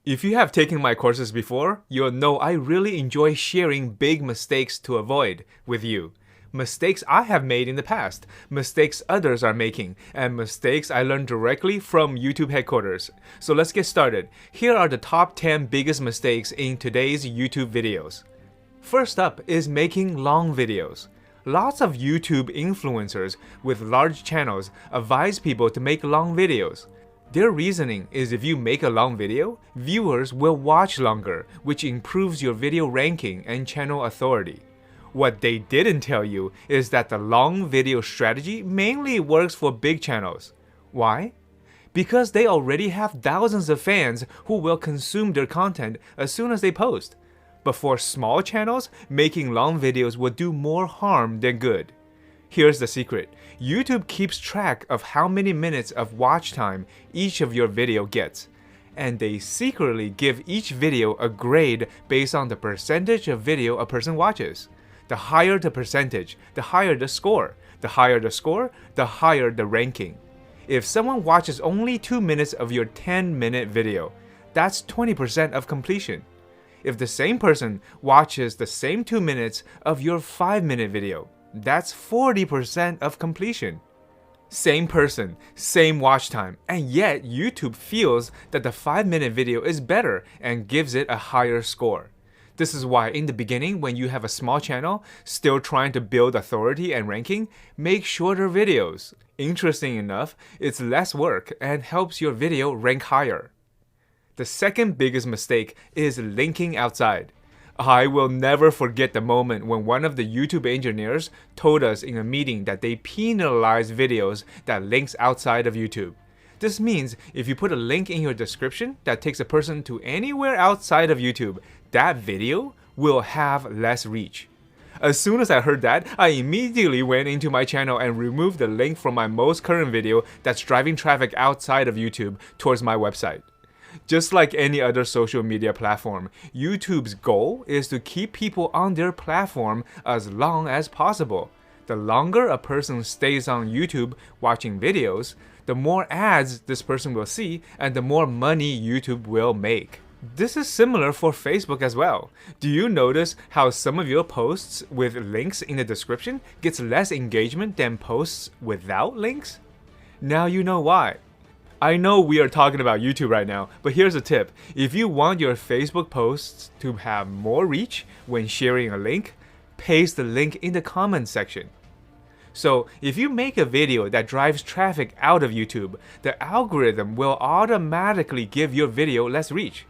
If you have taken my courses before, you'll know I really enjoy sharing big mistakes to avoid with you. Mistakes I have made in the past, mistakes others are making, and mistakes I learned directly from YouTube headquarters. So let's get started. Here are the top 10 biggest mistakes in today's YouTube videos. First up is making long videos. Lots of YouTube influencers with large channels advise people to make long videos. Their reasoning is if you make a long video, viewers will watch longer, which improves your video ranking and channel authority. What they didn't tell you is that the long video strategy mainly works for big channels. Why? Because they already have thousands of fans who will consume their content as soon as they post. But for small channels, making long videos will do more harm than good. Here's the secret. YouTube keeps track of how many minutes of watch time each of your video gets. And they secretly give each video a grade based on the percentage of video a person watches. The higher the percentage, the higher the score. The higher the score, the higher the ranking. If someone watches only 2 minutes of your 10-minute video, that's 20% of completion. If the same person watches the same 2 minutes of your 5-minute video, that's 40% of completion. Same person, same watch time, and yet YouTube feels that the 5-minute video is better and gives it a higher score. This is why in the beginning, when you have a small channel still trying to build authority and ranking, make shorter videos. Interesting enough, it's less work and helps your video rank higher. The second biggest mistake is linking outside. I will never forget the moment when one of the YouTube engineers told us in a meeting that they penalize videos that links outside of YouTube. This means if you put a link in your description that takes a person to anywhere outside of YouTube, that video will have less reach. As soon as I heard that, I immediately went into my channel and removed the link from my most current video that's driving traffic outside of YouTube towards my website. Just like any other social media platform, YouTube's goal is to keep people on their platform as long as possible. The longer a person stays on YouTube watching videos, the more ads this person will see and the more money YouTube will make. This is similar for Facebook as well. Do you notice how some of your posts with links in the description gets less engagement than posts without links? Now you know why. I know we are talking about YouTube right now, but here's a tip. If you want your Facebook posts to have more reach when sharing a link, paste the link in the comments section. So if you make a video that drives traffic out of YouTube, the algorithm will automatically give your video less reach.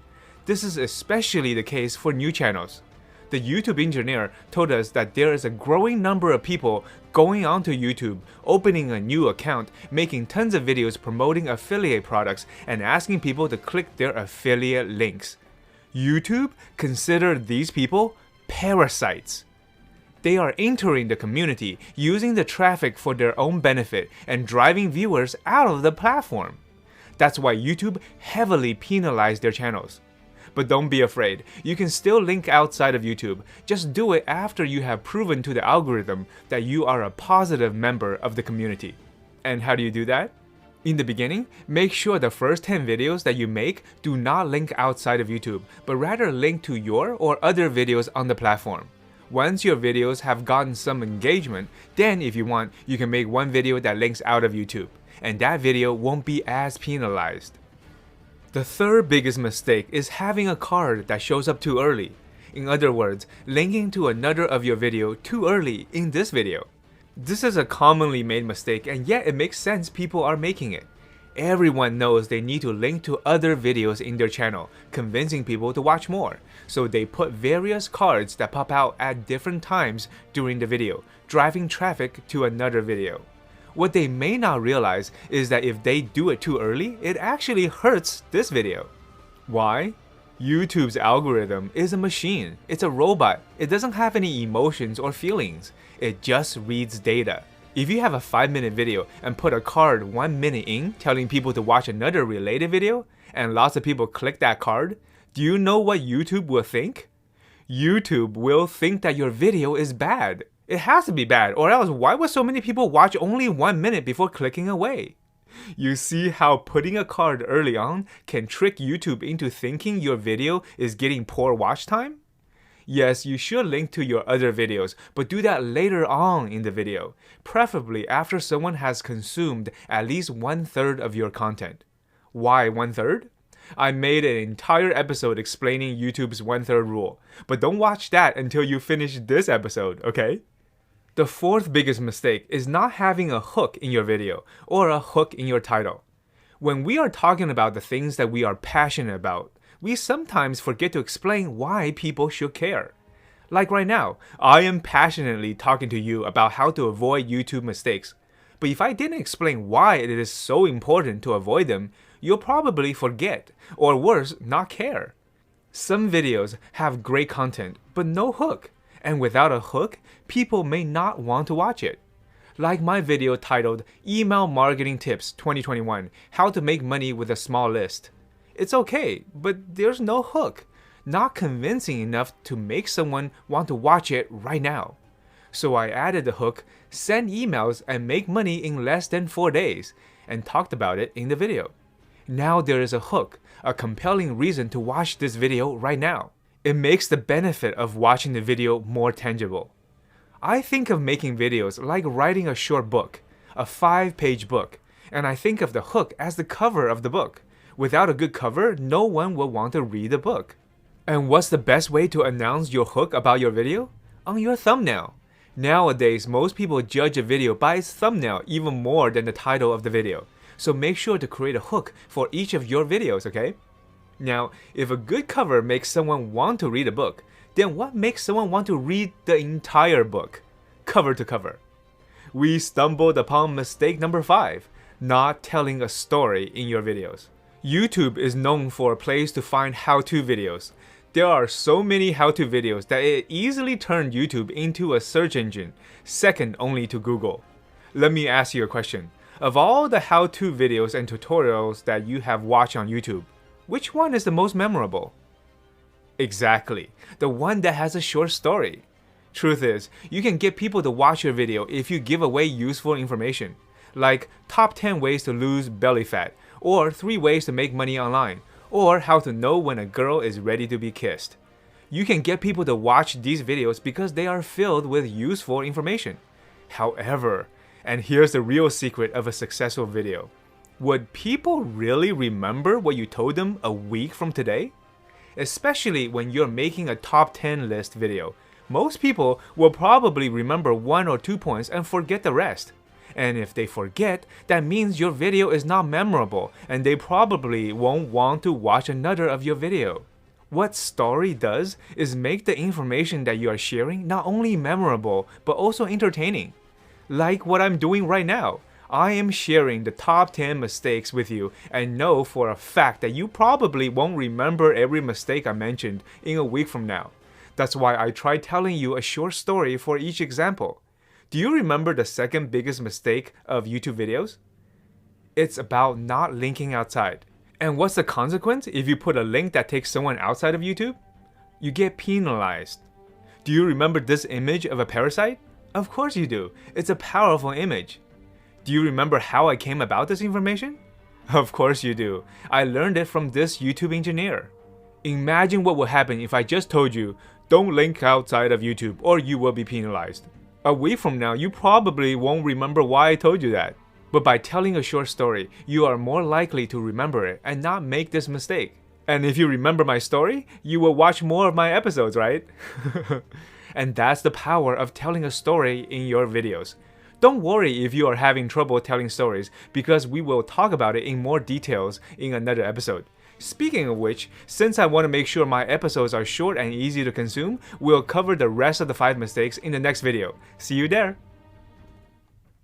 This is especially the case for new channels. The YouTube engineer told us that there is a growing number of people going onto YouTube, opening a new account, making tons of videos promoting affiliate products, and asking people to click their affiliate links. YouTube considered these people parasites. They are entering the community, using the traffic for their own benefit, and driving viewers out of the platform. That's why YouTube heavily penalized their channels. But don't be afraid, you can still link outside of YouTube. Just do it after you have proven to the algorithm that you are a positive member of the community. And how do you do that? In the beginning, make sure the first 10 videos that you make do not link outside of YouTube, but rather link to your or other videos on the platform. Once your videos have gotten some engagement, then if you want, you can make one video that links out of YouTube, and that video won't be as penalized. The third biggest mistake is having a card that shows up too early. In other words, linking to another of your video too early in this video. This is a commonly made mistake, and yet it makes sense people are making it. Everyone knows they need to link to other videos in their channel, convincing people to watch more. So they put various cards that pop out at different times during the video, driving traffic to another video. What they may not realize is that if they do it too early, it actually hurts this video. Why? YouTube's algorithm is a machine. It's a robot. It doesn't have any emotions or feelings. It just reads data. If you have a 5-minute video and put a card 1 minute in telling people to watch another related video, and lots of people click that card, do you know what YouTube will think? YouTube will think that your video is bad. It has to be bad, or else why would so many people watch only 1 minute before clicking away? You see how putting a card early on can trick YouTube into thinking your video is getting poor watch time? Yes, you should link to your other videos, but do that later on in the video, preferably after someone has consumed at least 1/3 of your content. Why 1/3? I made an entire episode explaining YouTube's 1/3 rule, but don't watch that until you finish this episode, okay? The fourth biggest mistake is not having a hook in your video or a hook in your title. When we are talking about the things that we are passionate about, we sometimes forget to explain why people should care. Like right now, I am passionately talking to you about how to avoid YouTube mistakes. But if I didn't explain why it is so important to avoid them, you'll probably forget, or worse, not care. Some videos have great content, but no hook. And without a hook, people may not want to watch it. Like my video titled Email Marketing Tips 2021, How to Make Money with a Small List. It's okay, but there's no hook. Not convincing enough to make someone want to watch it right now. So I added the hook, send emails and make money in less than 4 days, and talked about it in the video. Now there is a hook, a compelling reason to watch this video right now. It makes the benefit of watching the video more tangible. I think of making videos like writing a short book, a 5-page book, and I think of the hook as the cover of the book. Without a good cover, no one will want to read the book. And what's the best way to announce your hook about your video? On your thumbnail. Nowadays, most people judge a video by its thumbnail even more than the title of the video. So make sure to create a hook for each of your videos, okay? Now, if a good cover makes someone want to read a book, then what makes someone want to read the entire book? Cover to cover. We stumbled upon mistake number 5, not telling a story in your videos. YouTube is known for a place to find how-to videos. There are so many how-to videos that it easily turned YouTube into a search engine, second only to Google. Let me ask you a question. Of all the how-to videos and tutorials that you have watched on YouTube, which one is the most memorable? Exactly, the one that has a short story. Truth is, you can get people to watch your video if you give away useful information, like top 10 ways to lose belly fat, or 3 ways to make money online, or how to know when a girl is ready to be kissed. You can get people to watch these videos because they are filled with useful information. However, and here's the real secret of a successful video, would people really remember what you told them a week from today? Especially when you're making a top 10 list video, most people will probably remember 1 or 2 points and forget the rest. And if they forget, that means your video is not memorable and they probably won't want to watch another of your video. What story does is make the information that you are sharing not only memorable, but also entertaining. Like what I'm doing right now. I am sharing the top 10 mistakes with you and know for a fact that you probably won't remember every mistake I mentioned in a week from now. That's why I tried telling you a short story for each example. Do you remember the second biggest mistake of YouTube videos? It's about not linking outside. And what's the consequence if you put a link that takes someone outside of YouTube? You get penalized. Do you remember this image of a parasite? Of course you do. It's a powerful image. Do you remember how I came about this information? Of course you do. I learned it from this YouTube engineer. Imagine what would happen if I just told you, don't link outside of YouTube or you will be penalized. A week from now, you probably won't remember why I told you that. But by telling a short story, you are more likely to remember it and not make this mistake. And if you remember my story, you will watch more of my episodes, right? And that's the power of telling a story in your videos. Don't worry if you are having trouble telling stories, because we will talk about it in more details in another episode. Speaking of which, since I want to make sure my episodes are short and easy to consume, we'll cover the rest of the 5 mistakes in the next video. See you there!